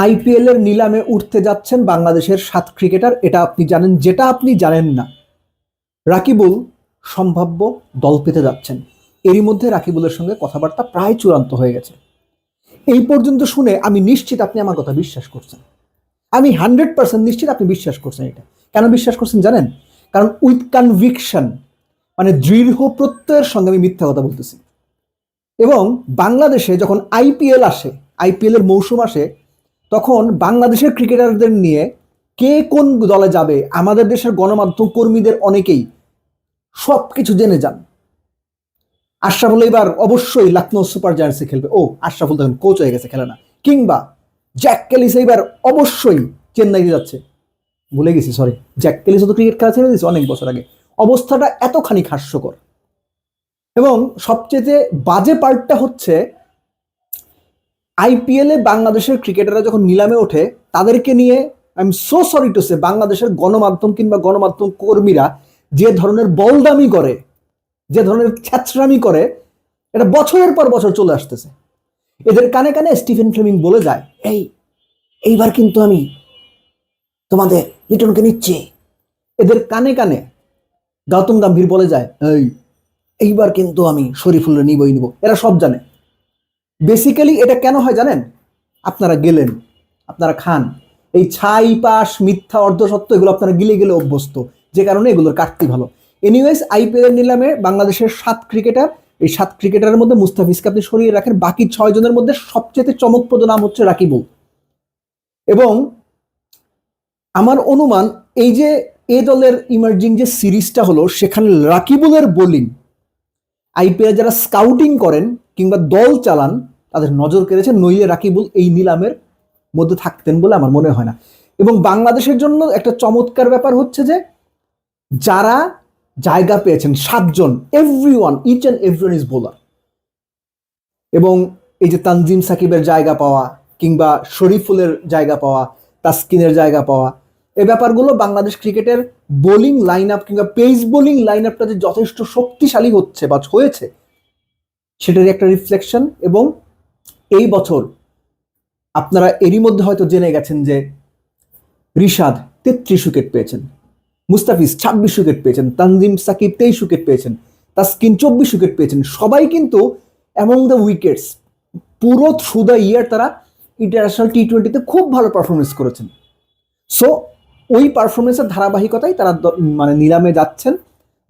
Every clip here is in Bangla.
আইপিএল এর নিলামে উঠতে যাচ্ছেন বাংলাদেশের 7 ক্রিকেটার, এটা আপনি জানেন। যেটা আপনি জানেন না, রাকিবুল সম্ভাব্য দল পেতে যাচ্ছেন। এরই মধ্যে রাকিবুলের সঙ্গে কথাবার্তা প্রায় চূড়ান্ত হয়ে গেছে। এই পর্যন্ত শুনে আমি নিশ্চিত আপনি আমার কথা বিশ্বাস করছেন। আমি 100% নিশ্চিত আপনি বিশ্বাস করছেন। এটা কেন বিশ্বাস করছেন জানেন? কারণ উইথ কনভিকশন, মানে দৃঢ় প্রত্যয়ের সঙ্গে আমি মিথ্যা কথা বলতেছি। এবং বাংলাদেশে যখন আইপিএল আসে, আইপিএল এর মৌসুম আসে, তখন বাংলাদেশের ক্রিকেটারদের নিয়ে কে কোন দলে যাবে আমাদের দেশের গণমাধ্যম কর্মীদের অনেকেই সবকিছু জেনে যান। আশরাফুল এবার অবশ্যই লখনৌ সুপার জায়ান্টসে খেলবে, ও আশরাফুল তখন কোচ হয়ে গেছে, খেলে না। কিংবা জ্যাক ক্যালিস এবার অবশ্যই চেন্নাইতে যাচ্ছে, ভুলে গেছি, সরি, জ্যাক ক্যালিসও তো ক্রিকেট খেলা ছেড়ে দিয়েছে অনেক বছর আগে। অবস্থাটা এতখানি হাস্যকর। এবং সবচেয়ে বাজে পার্টটা হচ্ছে, আইপিএলে বাংলাদেশের ক্রিকেটাররা যখন নিলামে ওঠে, তাদেরকে নিয়ে I am so sorry to say বাংলাদেশের গণমাধ্যম কিংবা গণমাধ্যম কর্মীরা যে ধরনের বলদামি করে, যে ধরনের ছ্যাচরামি করে, এটা বছরের পর বছর চলে আসতেছে। এদের কানে কানে স্টিফেন ফ্লেমিং বলে যায়, এইবার কিন্তু আমি তোমাদের লিটনকে নিচ্ছি। এদের কানে কানে গৌতম গম্ভীর বলে যায়, এইবার কিন্তু আমি শরীফুলরে নিবই নিব। এরা সব জানে। বেসিক্যালি এটা কেন হয় জানেন? আপনারা গেলেন, আপনারা খান, এই ছাই পাশ মিথ্যা অর্ধসত্য এগুলো আপনারা গিলে গেলে অভ্যস্ত, যে কারণে এগুলোর কাটতি ভালো। এনিওয়েজ, আইপিএল এর নিলামে বাংলাদেশের 7 ক্রিকেটার, এই 7 ক্রিকেটারের মধ্যে মুস্তাফিজকে আপনি সরিয়ে রাখেন, বাকি 6 জনের মধ্যে সবচেয়ে চমকপ্রদ নাম হচ্ছে রাকিবুল। এবং আমার অনুমান, এই যে এ দলের ইমার্জিং যে সিরিজটা হলো, সেখানে রাকিবুলের বোলিং আইপিএল যারা স্কাউটিং করেন কিংবা দল চালান তাদের নজর কেড়েছে, নইলে রাকিবুল এই নিলামের মধ্যে থাকতেন বলে আমার মনে হয় না। এবং বাংলাদেশের জন্য একটা চমৎকার ব্যাপার হচ্ছে যে, যারা জায়গা পেয়েছেন 7 জন, everyone, each and everyone is bowler. এবং এই যে তানজিম সাকিবের জায়গা পাওয়া কিংবা শরীফুলের জায়গা পাওয়া, তাসকিনের জায়গা পাওয়া, এই ব্যাপারগুলো বাংলাদেশ ক্রিকেটের বোলিং লাইন আপ কিংবা পেস বোলিং লাইন আপটা যে যথেষ্ট শক্তিশালী হচ্ছে বা হয়েছে, সেটারই একটা রিফ্লেকশন। এবং এই বছর আপনারা এরই মধ্যে হয়তো জেনে গেছেন যে রিশাদ 33 উইকেট পেয়েছেন, মুস্তাফিজ 26 উইকেট পেয়েছেন, তানজিম সাকিব 23 উইকেট পেয়েছেন, তাসকিন 24 উইকেট পেয়েছেন। সবাই কিন্তু অ্যামং দ্য উইকেটস পুরো থ্রু দ্য ইয়ার তারা ইন্টারন্যাশনাল টি20তে খুব ভালো পারফরমেন্স করেছেন। সো ওই পারফরমেন্সের ধারাবাহিকতায় তারা মানে নিলামে যাচ্ছেন।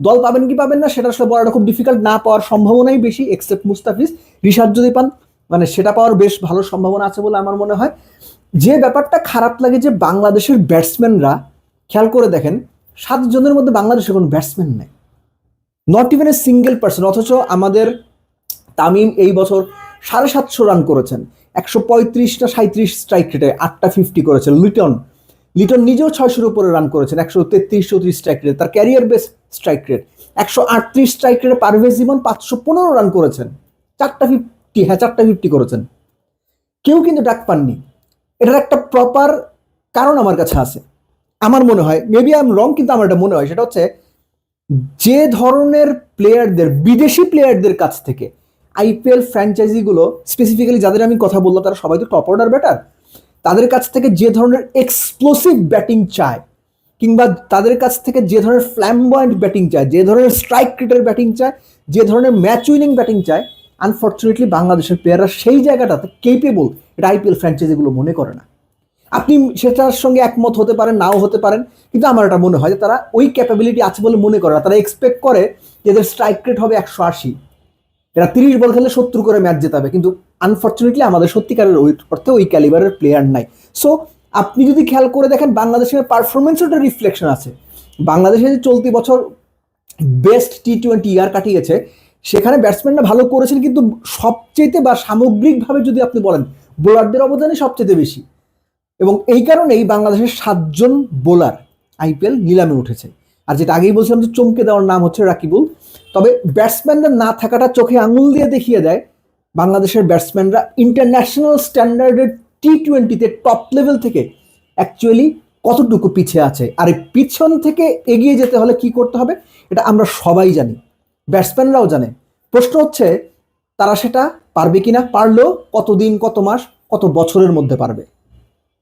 দল পাবেন কি পাবেন না সেটা আসলে বলাটা খুব ডিফিকাল্ট, না পাওয়ার সম্ভাবনাই বেশি, এক্সেপ্ট মুস্তাফিজ। রিশাদ যদি পান, মানে সেটা পাওয়ার বেশ ভালো সম্ভাবনা আছে বলে আমার মনে হয়। যে ব্যাপারটা খারাপ লাগে যে বাংলাদেশের ব্যাটসম্যানরা, খেয়াল করে দেখেন, 7 জনের মধ্যে বাংলাদেশের কোনো ব্যাটসম্যান নেই, not even a single person. অথচ আমাদের তামিম এই বছর 750 রান করেছেন, 135 না 37 স্ট্রাইক রেটে 8টা 50 করেছেন। লিটন নিজেও 600-এর উপরে রান করেছেন, 133-34 স্ট্রাইক রেট, তার career best strike rate. 138 strike রেটে পারভেজ ইমন 515 রান করেছেন, 4টা 50, হ্যাঁ 4টা 50 করেছেন। কেউ কিন্তু ডাক পাননি। এটার একটা প্রপার কারণ আমার কাছে আছে, আমার মনে হয়, মেবি আই এম রং, কিন্তু আমার এটা মনে হয়, সেটা হচ্ছে যে ধরনের প্লেয়ারদের, বিদেশি প্লেয়ারদের কাছ থেকে আইপিএল ফ্র্যাঞ্চাইজিগুলো, স্পেসিফিক্যালি যাদের আমি কথা বললাম তারা সবাই তো টপ অর্ডার ব্যাটার, তাদের কাছ থেকে যে ধরনের এক্সপ্লোসিভ ব্যাটিং চায় কিংবা তাদের কাছ থেকে যে ধরনের ফ্ল্যামবয়েন্ট ব্যাটিং চায়, যে ধরনের স্ট্রাইক রেটের ব্যাটিং চায়, যে ধরনের ম্যাচ উইনিং ব্যাটিং চায়, আনফর্চুনেটলি বাংলাদেশের প্লেয়াররা সেই জায়গাটাতে কেপেবল, এটা আইপিএল ফ্র্যাঞ্চাইজিগুলো মনে করে না। আপনি সেটার সঙ্গে একমত হতে পারেন, নাও হতে পারেন, কিন্তু আমার এটা মনে হয় যে তারা ওই ক্যাপাবিলিটি আছে বলে মনে করে না। তারা এক্সপেক্ট করে যে এদের স্ট্রাইক রেট হবে 180, এরা 30 বল খেলে 70 করে ম্যাচ জেতাবে, কিন্তু আনফর্চুনেটলি আমাদের সত্যিকারের ওই অর্থে ওই ক্যালিবারের প্লেয়ার নাই। সো আপনি যদি খেয়াল করে দেখেন, বাংলাদেশের পারফরমেন্সের একটা রিফ্লেকশন আছে। বাংলাদেশে যে চলতি বছর বেস্ট টি20 ইয়ার কাটিয়েছে, সেখানে ব্যাটসম্যানরা ভালো করেছেন, কিন্তু সবচেয়ে বা সামগ্রিকভাবে যদি আপনি বলেন, বোলারদের অবদানই সবচেয়ে বেশি। এবং এই কারণেই বাংলাদেশের 7 জন বোলার আইপিএল নিলামে উঠেছে। আর যেটা আগেই বলছিলাম যে চমকে দেওয়ার নাম হচ্ছে রাকিবুল। তবে ব্যাটসম্যানদের না থাকাটা চোখে আঙুল দিয়ে দেখিয়ে দেয় বাংলাদেশের ব্যাটসম্যানরা ইন্টারন্যাশনাল স্ট্যান্ডার্ডের টি20তে টপ লেভেল থেকে অ্যাকচুয়ালি কতটুকু পিছিয়ে আছে। আর এই পিছন থেকে এগিয়ে যেতে হলে কি করতে হবে, এটা আমরা সবাই জানি, ব্যাটসম্যানরাও জানে। প্রশ্ন হচ্ছে তারা সেটা পারবে কিনা, পারলেও কতদিন, কত মাস, কত বছরের মধ্যে পারবে।